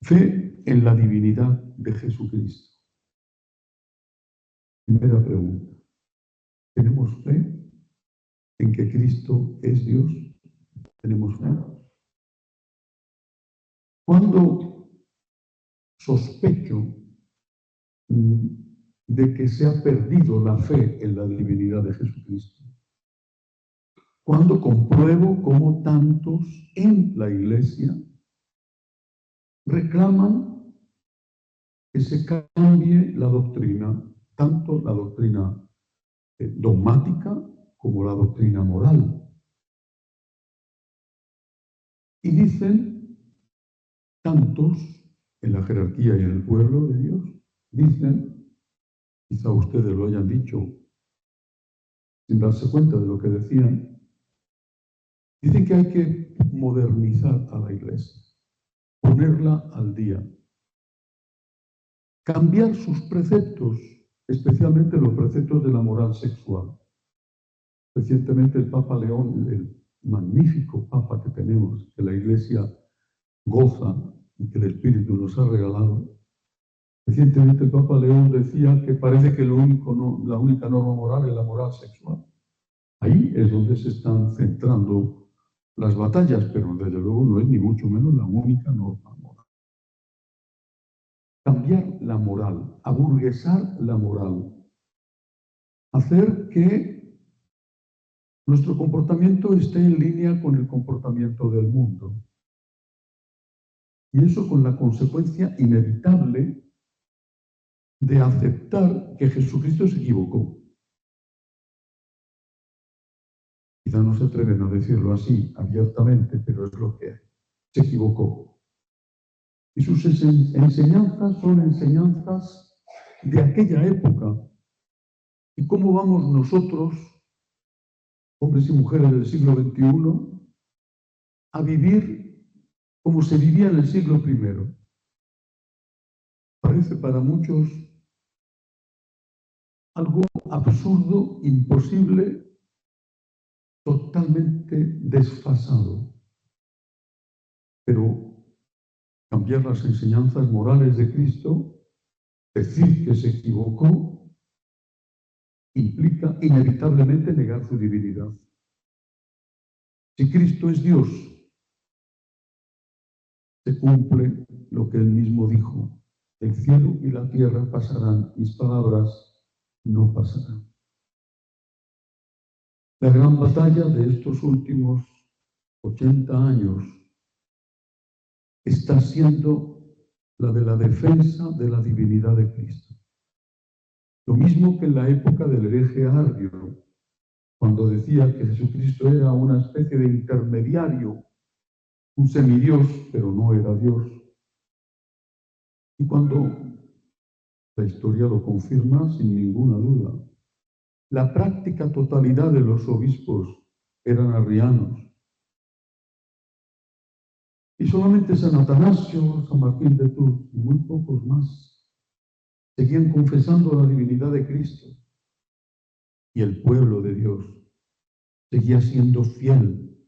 Fe en la divinidad de Jesucristo. Primera pregunta. ¿Tenemos fe en que Cristo es Dios? ¿Tenemos fe? Cuando sospecho de que se ha perdido la fe en la divinidad de Jesucristo, cuando compruebo cómo tantos en la Iglesia reclaman que se cambie la doctrina, tanto la doctrina dogmática como la doctrina moral. Y dicen tantos en la jerarquía y en el pueblo de Dios, dicen, quizá ustedes lo hayan dicho sin darse cuenta de lo que decían, dicen que hay que modernizar a la Iglesia, ponerla al día, cambiar sus preceptos, especialmente los preceptos de la moral sexual. Recientemente el Papa León, el magnífico Papa que tenemos, que la Iglesia goza y que el Espíritu nos ha regalado, recientemente el Papa León decía que parece que la única norma moral es la moral sexual. Ahí es donde se están centrando las batallas, pero desde luego no es ni mucho menos la única norma moral. Cambiar la moral, aburguesar la moral, hacer que nuestro comportamiento esté en línea con el comportamiento del mundo. Y eso con la consecuencia inevitable de aceptar que Jesucristo se equivocó. Quizá no se atreven a decirlo así abiertamente, pero es lo que es. Se equivocó. Y sus enseñanzas son enseñanzas de aquella época. ¿Y cómo vamos nosotros, hombres y mujeres del siglo XXI, a vivir como se vivía en el siglo I? Parece para muchos algo absurdo, imposible, totalmente desfasado. Pero cambiar las enseñanzas morales de Cristo, decir que se equivocó, implica inevitablemente negar su divinidad. Si Cristo es Dios, se cumple lo que él mismo dijo: el cielo y la tierra pasarán, mis palabras no pasarán. La gran batalla de estos últimos 80 años está siendo la de la defensa de la divinidad de Cristo. Lo mismo que en la época del hereje Arrio, cuando decía que Jesucristo era una especie de intermediario, un semidios, pero no era Dios. Y cuando la historia lo confirma sin ninguna duda, la práctica totalidad de los obispos eran arrianos. Y solamente San Atanasio, San Martín de Tours y muy pocos más seguían confesando la divinidad de Cristo. Y el pueblo de Dios seguía siendo fiel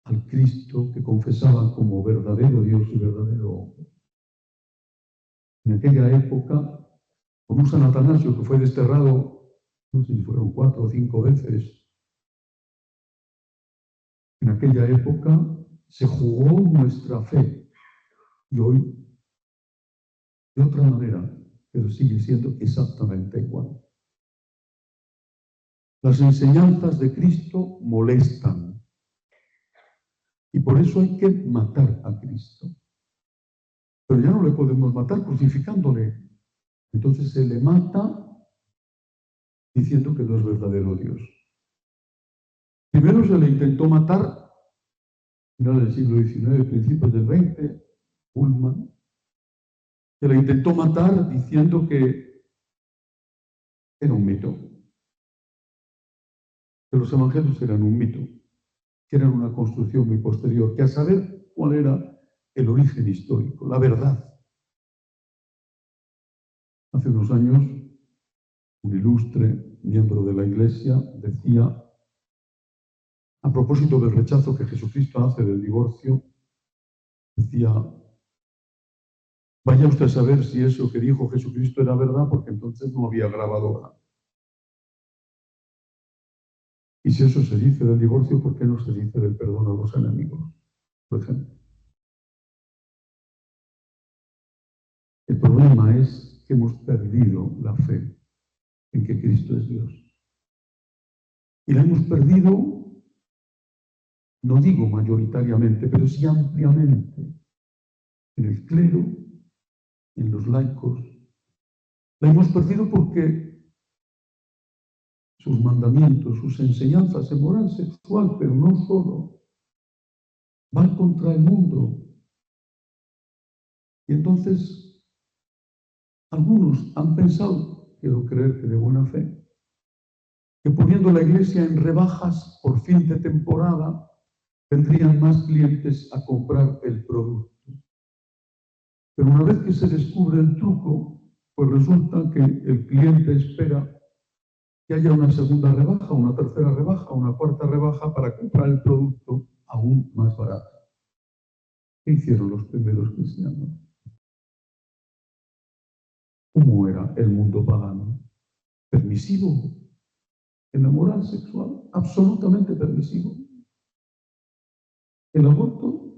al Cristo que confesaban como verdadero Dios y verdadero hombre. En aquella época, con un San Atanasio que fue desterrado, no sé si fueron 4 o 5 veces, en aquella época se jugó nuestra fe. Y hoy, de otra manera, pero sigue siendo exactamente igual. Las enseñanzas de Cristo molestan. Y por eso hay que matar a Cristo. Pero ya no le podemos matar crucificándole. Entonces se le mata diciendo que no es verdadero Dios. Primero se le intentó matar, final del siglo XIX, principios del XX, Ullmann. Se le intentó matar diciendo que era un mito. Que los evangelios eran un mito. Que eran una construcción muy posterior. Que a saber cuál era el origen histórico, la verdad. Hace unos años, un ilustre miembro de la Iglesia decía, a propósito del rechazo que Jesucristo hace del divorcio, decía: Vaya usted a saber si eso que dijo Jesucristo era verdad, porque entonces no había grabadora. Y si eso se dice del divorcio, ¿por qué no se dice del perdón a los enemigos, por ejemplo? El problema es que hemos perdido la fe en que Cristo es Dios. Y la hemos perdido, no digo mayoritariamente, pero sí ampliamente, en el clero, en los laicos. La hemos perdido porque sus mandamientos, sus enseñanzas en moral sexual, pero no solo, van contra el mundo. Y entonces, algunos han pensado, quiero creer que de buena fe, que poniendo la iglesia en rebajas por fin de temporada, vendrían más clientes a comprar el producto. Pero una vez que se descubre el truco, pues resulta que el cliente espera que haya una segunda rebaja, una tercera rebaja, una cuarta rebaja para comprar el producto aún más barato. ¿Qué hicieron los primeros cristianos? ¿Cómo era el mundo pagano? Permisivo en la moral sexual, absolutamente permisivo. El aborto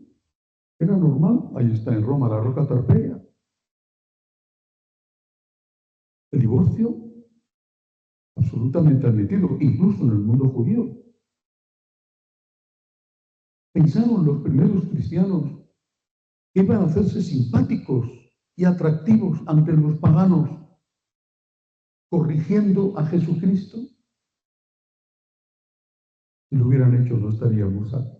era normal, ahí está en Roma la roca Tarpeia. El divorcio, absolutamente admitido, incluso en el mundo judío. Pensaron los primeros cristianos que iban a hacerse simpáticos y atractivos ante los paganos, corrigiendo a Jesucristo. Si lo hubieran hecho, no estaríamos aquí.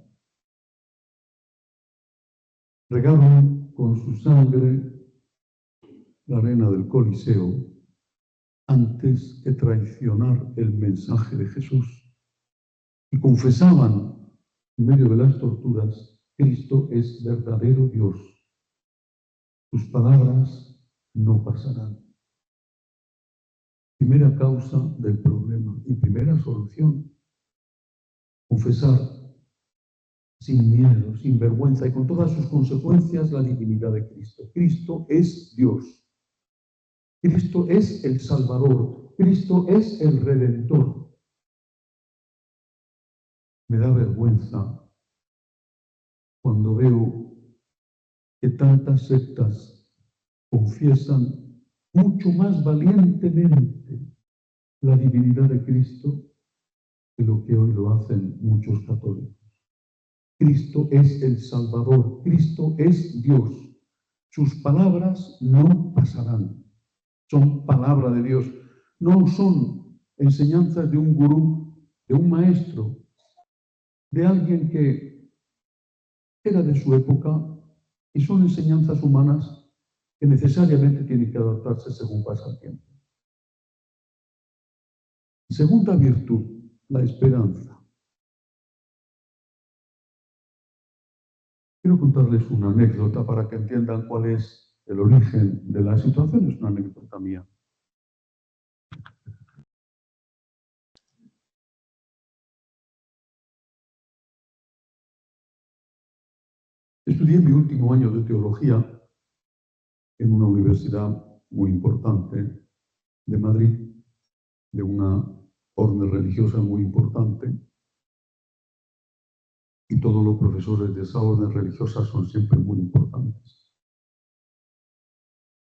Regaron con su sangre la arena del Coliseo antes que traicionar el mensaje de Jesús. Y confesaban en medio de las torturas: Cristo es verdadero Dios. Sus palabras no pasarán. Primera causa del problema y primera solución: confesar sin miedo, sin vergüenza y con todas sus consecuencias la divinidad de Cristo. Cristo es Dios. Cristo es el Salvador. Cristo es el Redentor. Me da vergüenza cuando veo que tantas sectas confiesan mucho más valientemente la divinidad de Cristo que lo que hoy lo hacen muchos católicos. Cristo es el Salvador, Cristo es Dios. Sus palabras no pasarán. Son palabra de Dios. No son enseñanzas de un gurú, de un maestro, de alguien que era de su época, y son enseñanzas humanas que necesariamente tienen que adaptarse según pasa el tiempo. Segunda virtud, la esperanza. Quiero contarles una anécdota para que entiendan cuál es el origen de la situación. Es una anécdota mía. Estudié mi último año de teología en una universidad muy importante de Madrid, de una orden religiosa muy importante, y todos los profesores de esa orden religiosa son siempre muy importantes.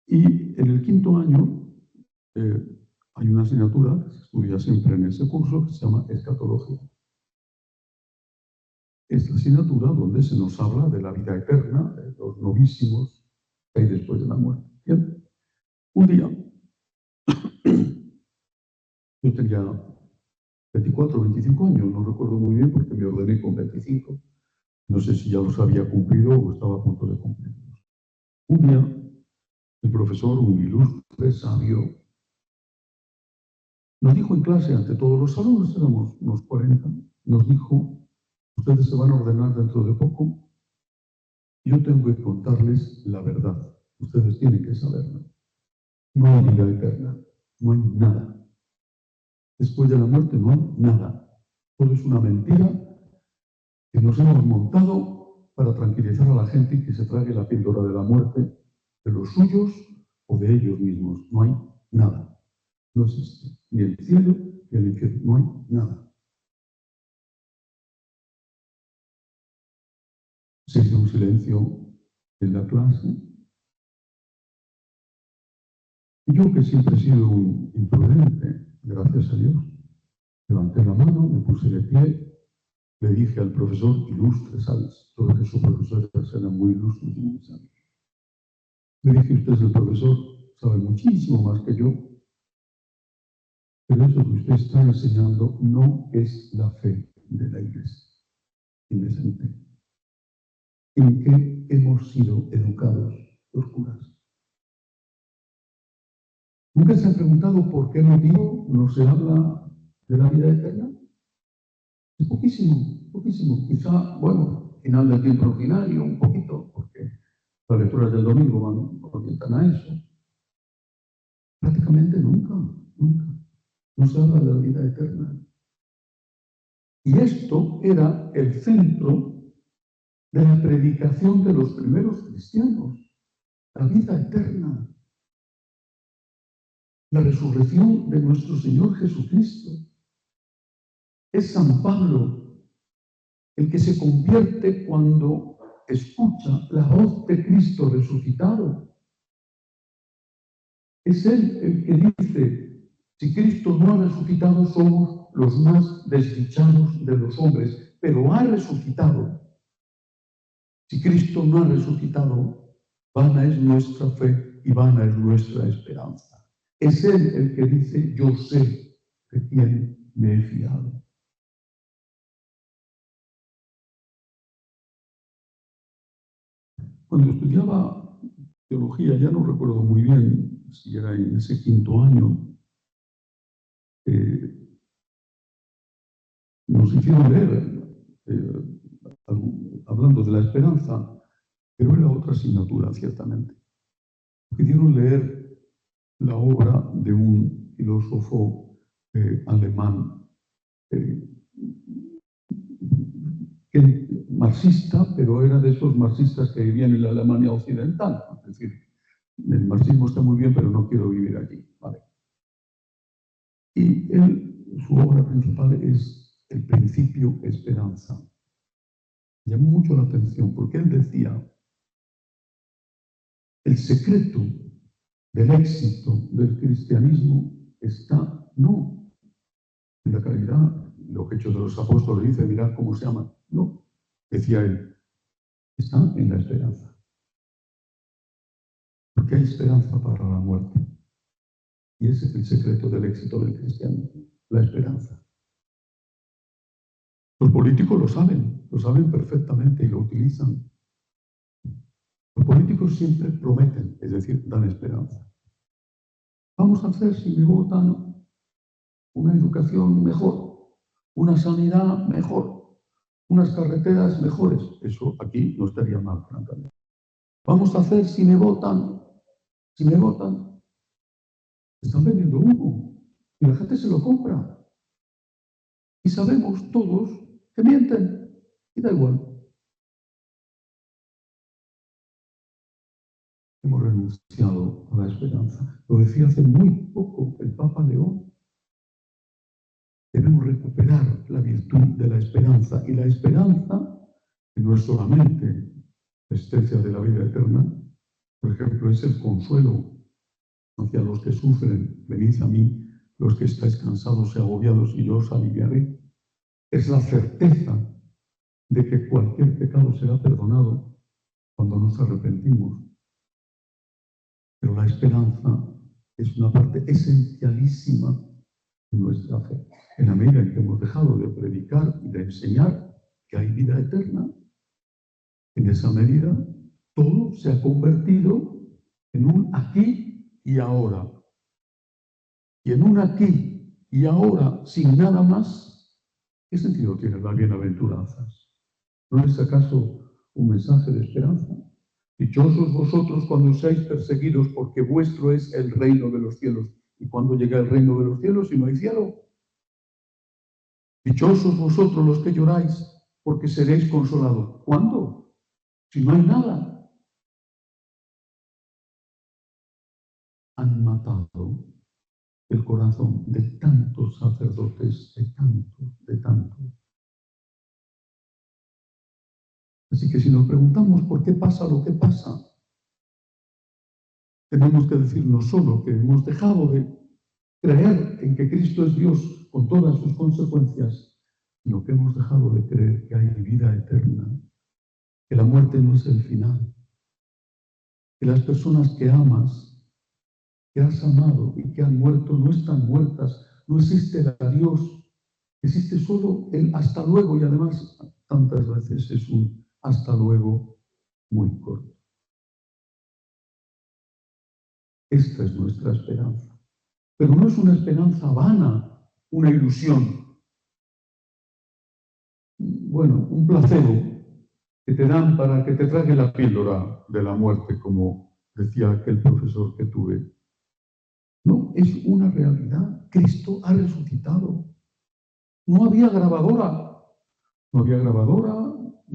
Y en el quinto año hay una asignatura que se estudia siempre en ese curso que se llama escatología. Es la asignatura donde se nos habla de la vida eterna, de los novísimos que hay después de la muerte. Bien. Un día, yo tenía 24 o 25 años, no recuerdo muy bien porque me ordené con 25. No sé si ya los había cumplido o estaba a punto de cumplirlos. Un día, el profesor, un ilustre sabio, nos dijo en clase ante todos los alumnos, éramos unos 40, nos dijo: ustedes se van a ordenar dentro de poco. Yo tengo que contarles la verdad. Ustedes tienen que saberla. No hay vida eterna. No hay nada. Después de la muerte no hay nada. Todo es una mentira que nos hemos montado para tranquilizar a la gente y que se trague la píldora de la muerte de los suyos o de ellos mismos. No hay nada. No existe ni el cielo ni el infierno. No hay nada. Se hizo un silencio en la clase. Y yo, que siempre he sido un imprudente, gracias a Dios, levanté la mano, me puse de pie, le dije al profesor, ilustre, ¿sabes? Todos esos profesores eran muy ilustres y muy sabios. Le dije, usted es el profesor, sabe muchísimo más que yo, pero eso que usted está enseñando no es la fe de la Iglesia. Indecente. ¿En qué hemos sido educados los curas? ¿Nunca se han preguntado por qué motivo no se habla de la vida eterna? Es poquísimo, poquísimo. Quizá, bueno, final del tiempo ordinario, un poquito, porque las lecturas del domingo orientan a eso. Prácticamente nunca, nunca. No se habla de la vida eterna. Y esto era el centro de la predicación de los primeros cristianos. La vida eterna. La resurrección de nuestro Señor Jesucristo. Es San Pablo el que se convierte cuando escucha la voz de Cristo resucitado. Es Él el que dice, si Cristo no ha resucitado, somos los más desdichados de los hombres, pero ha resucitado. Si Cristo no ha resucitado, vana es nuestra fe y vana es nuestra esperanza. Es Él el que dice, yo sé de quién me he fiado. Cuando estudiaba teología, ya no recuerdo muy bien si era en ese quinto año, nos hicieron leer, hablando de la esperanza, pero era otra asignatura, ciertamente. Nos hicieron leer la obra de un filósofo alemán, marxista, pero era de esos marxistas que vivían en la Alemania occidental. Es decir, el marxismo está muy bien, pero no quiero vivir allí. ¿Vale? Y su obra principal es El principio esperanza. Llamó mucho la atención porque él decía, el secreto del éxito del cristianismo está no en la caridad, los hechos de los apóstoles dice, mirad cómo se aman. No, decía él, está en la esperanza. Porque hay esperanza para la muerte. Y ese es el secreto del éxito del cristianismo, la esperanza. Los políticos lo saben perfectamente y lo utilizan. Los políticos siempre prometen, es decir, dan esperanza. Vamos a hacer, si me votan, una educación mejor, una sanidad mejor, unas carreteras mejores. Eso aquí no estaría mal, francamente. Vamos a hacer, si me votan, están vendiendo humo y la gente se lo compra. Y sabemos todos que mienten y da igual. Hemos renunciado a la esperanza. Lo decía hace muy poco el Papa León. Debemos recuperar la virtud de la esperanza. Y la esperanza, que no es solamente la existencia de la vida eterna, por ejemplo, es el consuelo hacia los que sufren. Venid a mí, los que estáis cansados y agobiados, y yo os aliviaré. Es la certeza de que cualquier pecado será perdonado cuando nos arrepentimos. Pero la esperanza es una parte esencialísima de nuestra fe. En la medida en que hemos dejado de predicar y de enseñar que hay vida eterna, en esa medida todo se ha convertido en un aquí y ahora. Y en un aquí y ahora sin nada más, ¿qué sentido tienen las bienaventuranzas? ¿No es acaso un mensaje de esperanza? Dichosos vosotros cuando seáis perseguidos, porque vuestro es el reino de los cielos. ¿Y cuándo llega el reino de los cielos si no hay cielo? Dichosos vosotros los que lloráis, porque seréis consolados. ¿Cuándo? Si no hay nada. han matado el corazón de tantos sacerdotes, de tantos. Así que si nos preguntamos por qué pasa lo que pasa, tenemos que decir no solo que hemos dejado de creer en que Cristo es Dios con todas sus consecuencias, sino que hemos dejado de creer que hay vida eterna, que la muerte no es el final, que las personas que amas, que has amado y que han muerto no están muertas, no existe el adiós, existe solo el hasta luego, y además tantas veces es un hasta luego muy corto. Esta es nuestra esperanza, pero no es una esperanza vana, una ilusión. Bueno, un placebo que te dan para que te trague la píldora de la muerte, como decía aquel profesor que tuve. No, es una realidad. Cristo ha resucitado. No había grabadora, no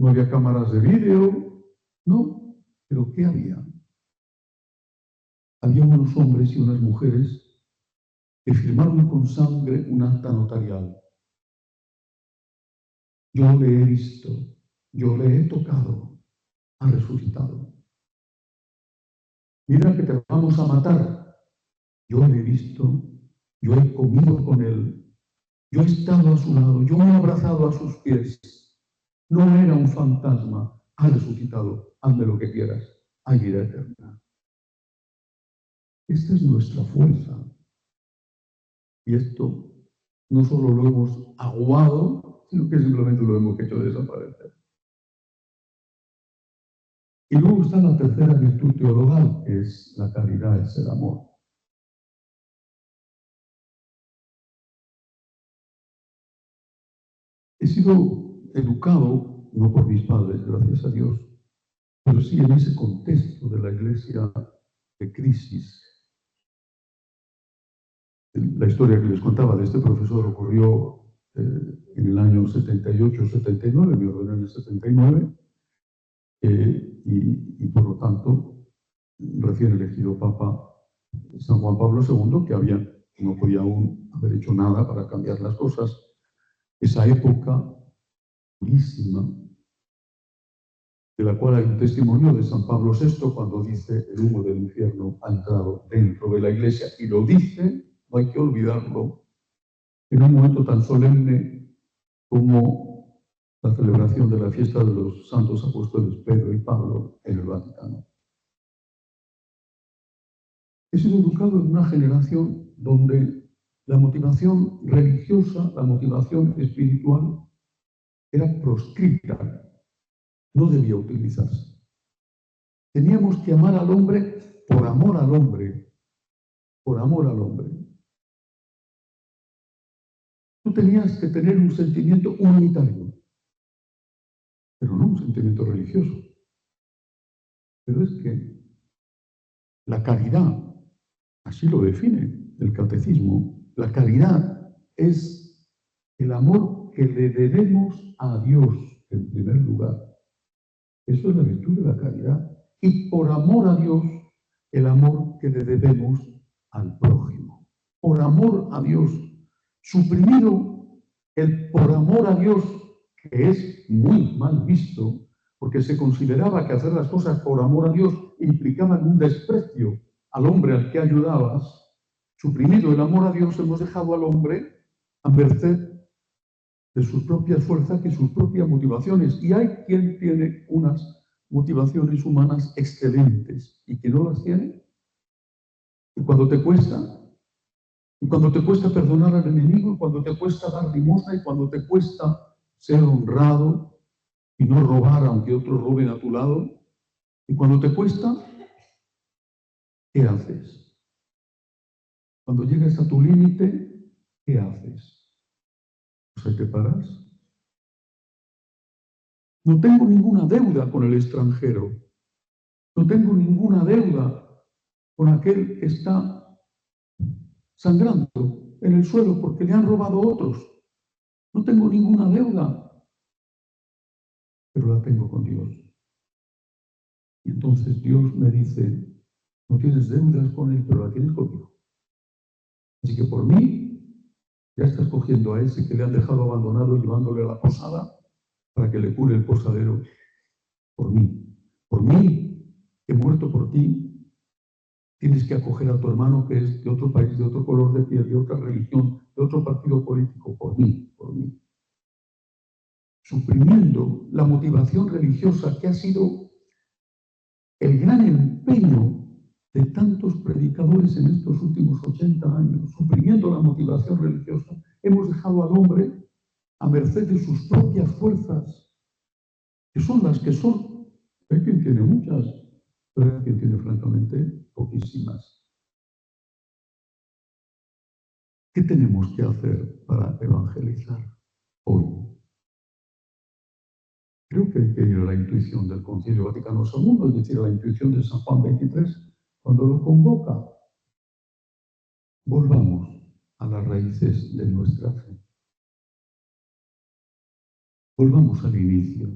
había cámaras de vídeo, no. ¿Pero qué había? Había unos hombres y unas mujeres que firmaron con sangre un acta notarial. Yo le he visto, yo le he tocado, ha resucitado. Mira que te vamos a matar. Yo le he visto, yo he comido con él, yo he estado a su lado, yo me he abrazado a sus pies. No era un fantasma, ha resucitado, hazme lo que quieras, hay vida eterna. Esta es nuestra fuerza. Y esto no solo lo hemos aguado, sino que simplemente lo hemos hecho desaparecer. Y luego está la tercera virtud teologal, que es la caridad, es el amor. He sido educado, no por mis padres, gracias a Dios, pero sí en ese contexto de la iglesia de crisis. La historia que les contaba de este profesor ocurrió en el año 78-79, me ordené en el 79, y por lo tanto, recién elegido Papa San Juan Pablo II, que no podía aún haber hecho nada para cambiar las cosas, esa época durísima, de la cual hay un testimonio de San Pablo VI cuando dice el humo del infierno ha entrado dentro de la iglesia, y lo dice, no hay que olvidarlo, en un momento tan solemne como la celebración de la fiesta de los santos apóstoles Pedro y Pablo en el Vaticano. He sido educado en una generación donde la motivación religiosa, la motivación espiritual, era proscrita, no debía utilizarse. Teníamos que amar al hombre por amor al hombre, por amor al hombre. Tú tenías que tener un sentimiento humanitario, pero no un sentimiento religioso. Pero es que la caridad, así lo define el catecismo, la caridad es el amor que le debemos a Dios en primer lugar. Eso es la virtud de la caridad. Y por amor a Dios, el amor que le debemos al prójimo. Por amor a Dios. Suprimido el por amor a Dios, que es muy mal visto, porque se consideraba que hacer las cosas por amor a Dios implicaban un desprecio al hombre al que ayudabas. Suprimido el amor a Dios, hemos dejado al hombre a merced de sus propias fuerzas y sus propias motivaciones. Y hay quien tiene unas motivaciones humanas excelentes y quien no las tiene. Y cuando te cuesta perdonar al enemigo, y cuando te cuesta dar limosna, y cuando te cuesta ser honrado y no robar aunque otros roben a tu lado, y cuando te cuesta, ¿qué haces? Cuando llegas a tu límite, ¿qué haces? Pues te paras. No tengo ninguna deuda con el extranjero. No tengo ninguna deuda con aquel que está sangrando en el suelo porque le han robado otros. No tengo ninguna deuda, pero la tengo con Dios. Y entonces Dios me dice, No tienes deudas con él, pero la tienes conmigo. Así que por mí, ya estás cogiendo a ese que le han dejado abandonado, llevándole a la posada para que le cure el posadero. Por mí, que he muerto por ti, tienes que acoger a tu hermano que es de otro país, de otro color de piel, de otra religión, de otro partido político. Por mí. Suprimiendo la motivación religiosa que ha sido el gran empeño de tantos predicadores en estos últimos 80 años, suprimiendo la motivación religiosa, hemos dejado al hombre a merced de sus propias fuerzas, que son las que son. Hay quien tiene muchas, pero hay quien tiene francamente poquísimas. ¿Qué tenemos que hacer para evangelizar hoy? Creo que hay que ir a la intuición del Concilio Vaticano II, es decir, a la intuición de San Juan XXIII, cuando lo convoca. Volvamos a las raíces de nuestra fe. Volvamos al inicio.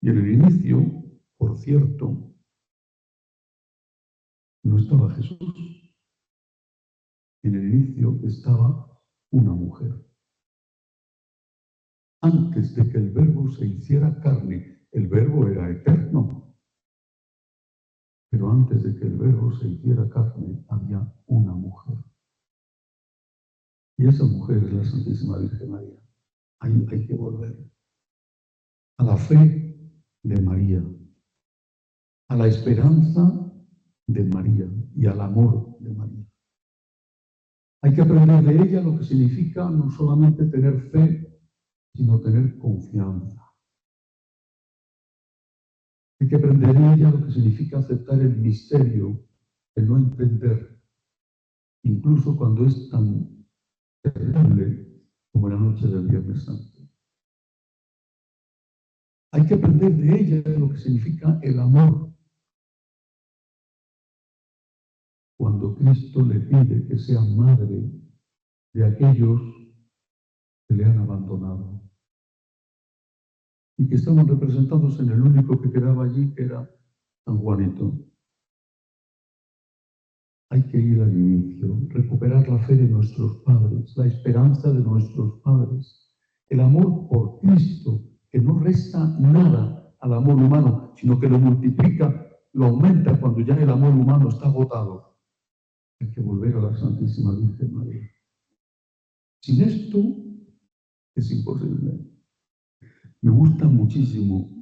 Y en el inicio, por cierto, no estaba Jesús. En el inicio estaba una mujer. Antes de que el Verbo se hiciera carne, el Verbo era eterno. Pero antes de que el Verbo se hiciera carne, había una mujer. Y esa mujer es la Santísima Virgen María. Ahí hay que volver a la fe de María, a la esperanza de María y al amor de María. Hay que aprender de ella lo que significa no solamente tener fe, sino tener confianza. Hay que aprender de ella lo que significa aceptar el misterio, el no entender, incluso cuando es tan terrible como la noche del Viernes Santo. Hay que aprender de ella lo que significa el amor. Cuando Cristo le pide que sea madre de aquellos que le han abandonado y que estaban representados en el único que quedaba allí, que era San Juanito. Hay que ir al inicio, recuperar la fe de nuestros padres, la esperanza de nuestros padres, el amor por Cristo, que no resta nada al amor humano, sino que lo multiplica, lo aumenta cuando ya el amor humano está agotado. Hay que volver a la Santísima Virgen María. Sin esto es imposible. Me gusta muchísimo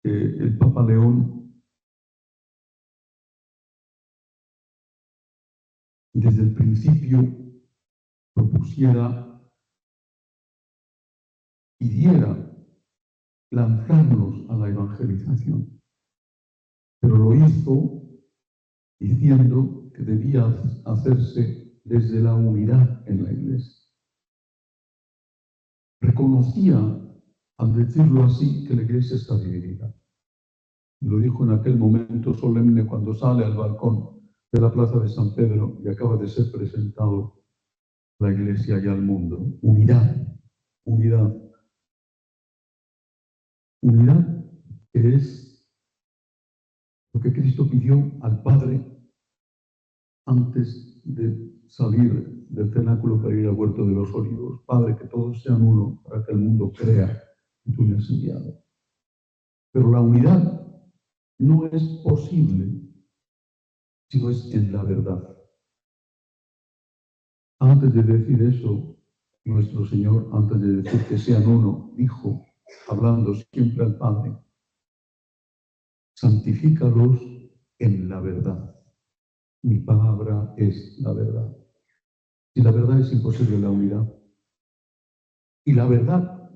que el Papa León, desde el principio, propusiera y diera lanzarnos a la evangelización. Pero lo hizo diciendo que debía hacerse desde la unidad en la Iglesia. Reconocía, al decirlo así, que la Iglesia está dividida. Lo dijo en aquel momento solemne cuando sale al balcón de la plaza de San Pedro y acaba de ser presentado la Iglesia y al mundo. Unidad, unidad. Unidad que es lo que Cristo pidió al Padre antes de salir del cenáculo para ir al huerto de los olivos. Padre, que todos sean uno para que el mundo crea que tú me has enviado. Pero la unidad no es posible si no es en la verdad. Antes de decir eso, nuestro Señor, antes de decir que sean uno, dijo, hablando siempre al Padre, santifícalos en la verdad. Mi palabra es la verdad. Y la verdad es imposible la unidad. Y la verdad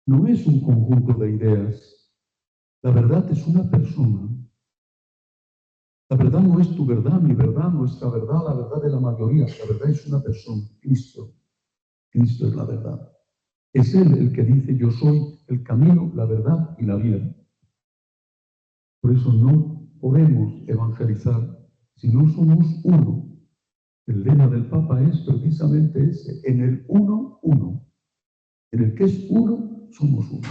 no es un conjunto de ideas. La verdad es una persona. La verdad no es tu verdad, mi verdad, nuestra verdad, la verdad de la mayoría. La verdad es una persona, Cristo. Cristo es la verdad. Es Él el que dice, yo soy el camino, la verdad y la vida. Por eso no podemos evangelizar si no somos uno. El lema del Papa es precisamente ese, en el uno, uno. En el que es uno, somos uno.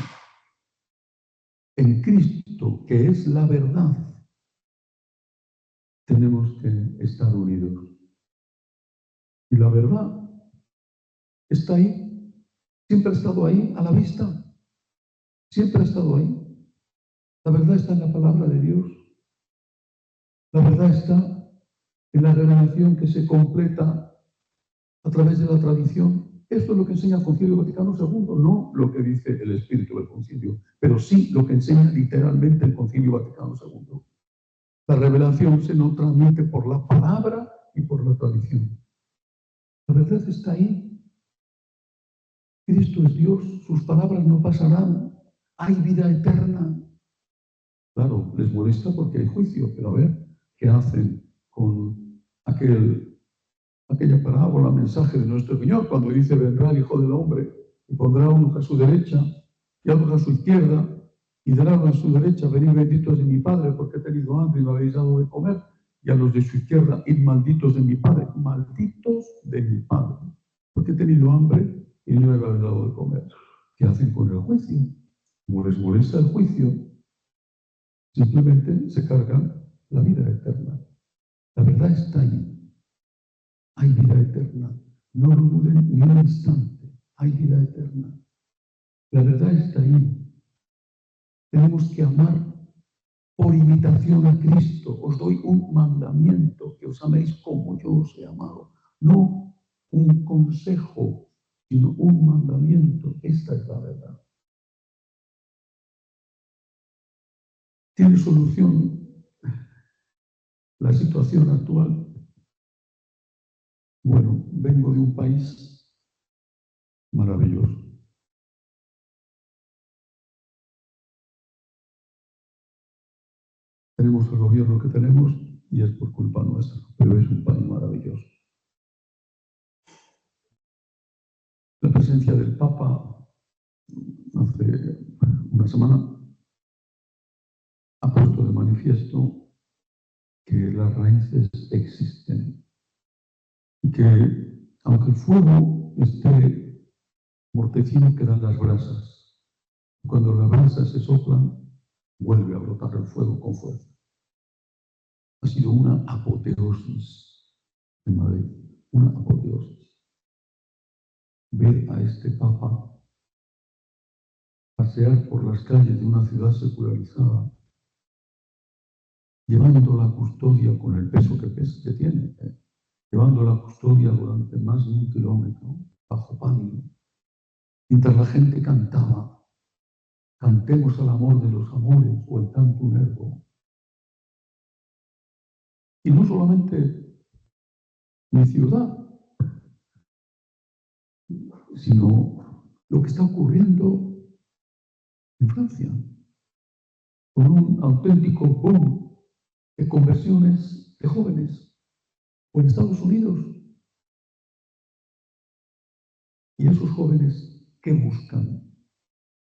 En Cristo, que es la verdad. tenemos que estar unidos. Y la verdad está ahí, siempre ha estado ahí, a la vista, siempre ha estado ahí. La verdad está en la palabra de Dios. La verdad está en la revelación que se completa a través de la tradición. Esto es lo que enseña el Concilio Vaticano II, no lo que dice el espíritu del Concilio, pero sí lo que enseña literalmente el Concilio Vaticano II. La revelación se nos transmite por la palabra y por la tradición. La verdad está ahí. Cristo es Dios, sus palabras no pasarán, hay vida eterna. Claro, les molesta porque hay juicio, pero a ver qué hacen con aquella parábola, mensaje de nuestro Señor, cuando dice: vendrá el Hijo del Hombre y pondrá unos a su derecha y a otros a su izquierda, y dará a su derecha: venid benditos de mi Padre, porque he tenido hambre y me habéis dado de comer, y a los de su izquierda: id malditos de mi Padre, malditos de mi Padre, porque he tenido hambre y no me habéis dado de comer. ¿Qué hacen con el juicio? Como les molesta el juicio, simplemente se cargan la vida eterna. La verdad está ahí. Hay vida eterna. No lo duden ni un instante. Hay vida eterna. La verdad está ahí. Tenemos que amar por imitación a Cristo. Os doy un mandamiento, que os améis como yo os he amado. No un consejo, sino un mandamiento. Esta es la verdad. ¿Tiene solución la situación actual? Bueno, vengo de un país maravilloso. Tenemos el gobierno que tenemos y es por culpa nuestra, pero es un país maravilloso. La presencia del Papa hace una semana ha puesto de manifiesto que las raíces existen y que, aunque el fuego esté mortecino, quedan las brasas. Cuando las brasas se soplan, vuelve a brotar el fuego con fuerza. Ha sido una apoteosis en Madrid, una apoteosis. Ver a este Papa pasear por las calles de una ciudad secularizada, llevando la custodia con el peso que tiene, llevando la custodia durante más de 1 kilómetro, bajo pánico, mientras la gente cantaba: cantemos al amor de los amores o el tantum ergo. Y no solamente mi ciudad, sino lo que está ocurriendo en Francia, con un auténtico boom de conversiones de jóvenes, o en Estados Unidos. Y esos jóvenes, ¿qué buscan?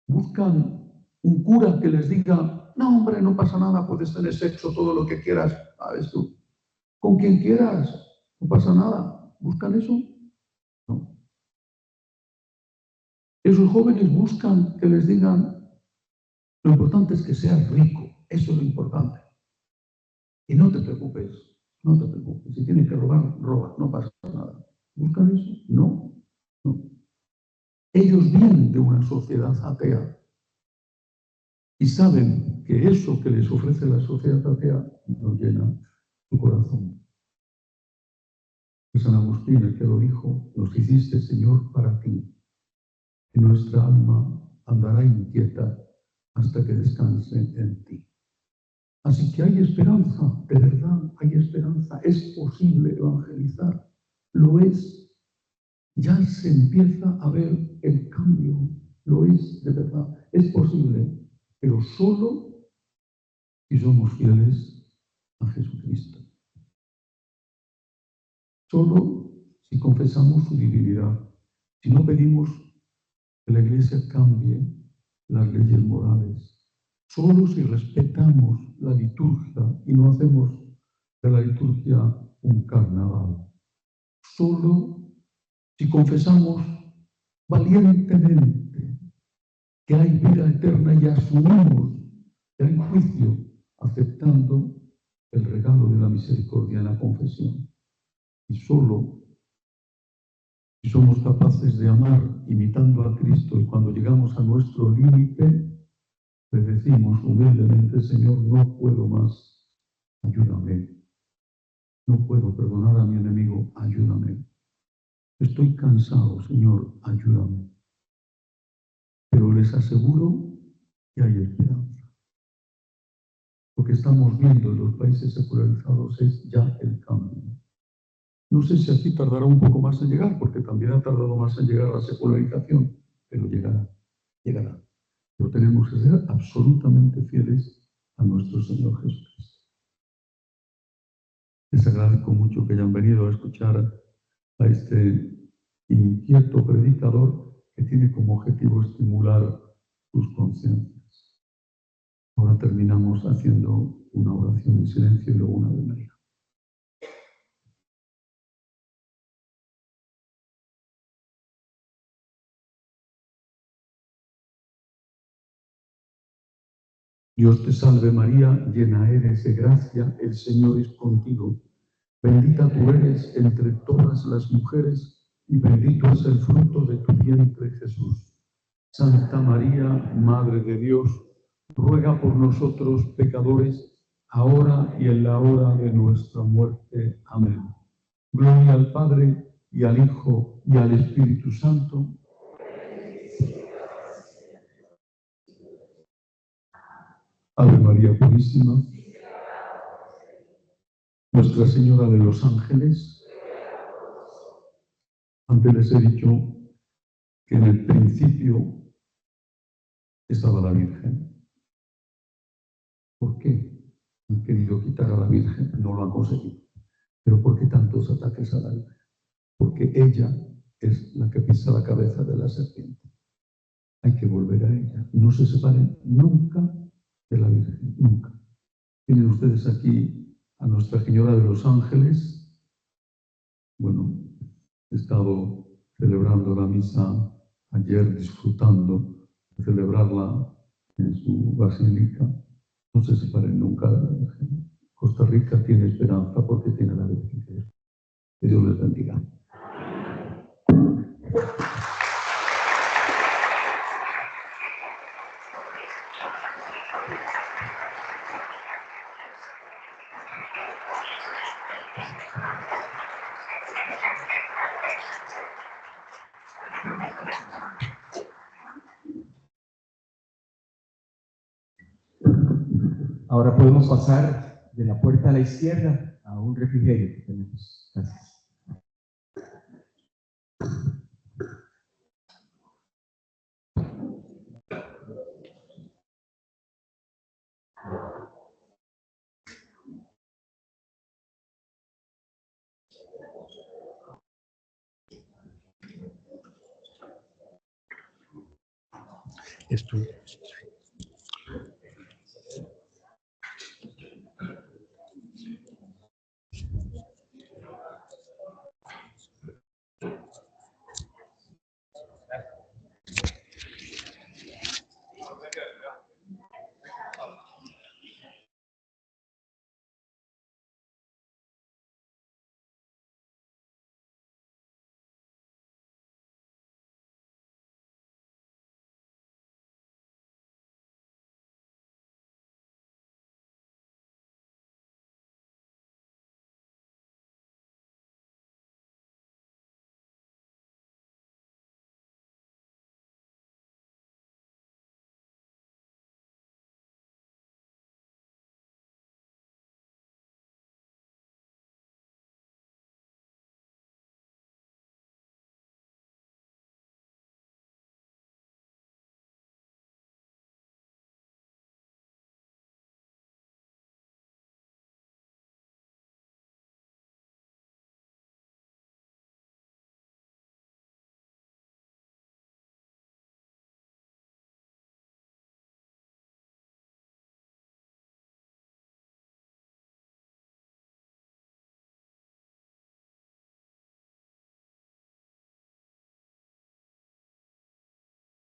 Buscan un cura que les diga: no, hombre, no pasa nada, puedes tener sexo todo lo que quieras, ¿sabes tú? Con quien quieras, no pasa nada. ¿Buscan eso? No. Esos jóvenes buscan que les digan: lo importante es que seas rico, eso es lo importante. Y no te preocupes, no te preocupes. Si tienes que robar, roba, no pasa nada. ¿Buscan eso? No, no. Ellos vienen de una sociedad atea y saben que eso que les ofrece la sociedad atea no llena su corazón. San Agustín, el que lo dijo: nos hiciste, Señor, para ti, y nuestra alma andará inquieta hasta que descanse en ti. Así que hay esperanza, de verdad, hay esperanza. Es posible evangelizar, lo es. Ya se empieza a ver el cambio, lo es, de verdad. Es posible, pero solo si somos fieles a Jesucristo. Solo si confesamos su divinidad, si no pedimos que la Iglesia cambie las leyes morales, solo si respetamos la liturgia y no hacemos de la liturgia un carnaval, solo si confesamos valientemente que hay vida eterna y asumimos que hay juicio, aceptando el regalo de la misericordia en la confesión. Y solo si somos capaces de amar imitando a Cristo y cuando llegamos a nuestro límite, le decimos humildemente, Señor, no puedo más, ayúdame. No puedo perdonar a mi enemigo, ayúdame. Estoy cansado, Señor, ayúdame. Pero les aseguro que hay esperanza. Lo que estamos viendo en los países secularizados es ya el cambio. No sé si aquí tardará un poco más en llegar, porque también ha tardado más en llegar la secularización, pero llegará, llegará. Pero tenemos que ser absolutamente fieles a nuestro Señor Jesucristo. Les agradezco mucho que hayan venido a escuchar a este inquieto predicador que tiene como objetivo estimular sus conciencias. Ahora terminamos haciendo una oración en silencio y luego una de María. Dios te salve María, llena eres de gracia, el Señor es contigo. Bendita tú eres entre todas las mujeres y bendito es el fruto de tu vientre Jesús. Santa María, Madre de Dios, ruega por nosotros pecadores, ahora y en la hora de nuestra muerte. Amén. Gloria al Padre, y al Hijo, y al Espíritu Santo. Ave María Purísima, Nuestra Señora de los Ángeles. Antes les he dicho que en el principio estaba la Virgen. ¿Por qué han querido quitar a la Virgen? No lo han conseguido. ¿Pero por qué tantos ataques a la Virgen? Porque ella es la que pisa la cabeza de la serpiente. Hay que volver a ella. No se separen nunca de la Virgen, nunca. Tienen ustedes aquí a Nuestra Señora de los Ángeles. Bueno, he estado celebrando la misa ayer, disfrutando de celebrarla en su basílica. No se separen nunca de la Virgen. Costa Rica tiene esperanza porque tiene la Virgen. Que Dios les bendiga. Ahora podemos pasar de la puerta a la izquierda a un refrigerio que tenemos. Gracias. Esto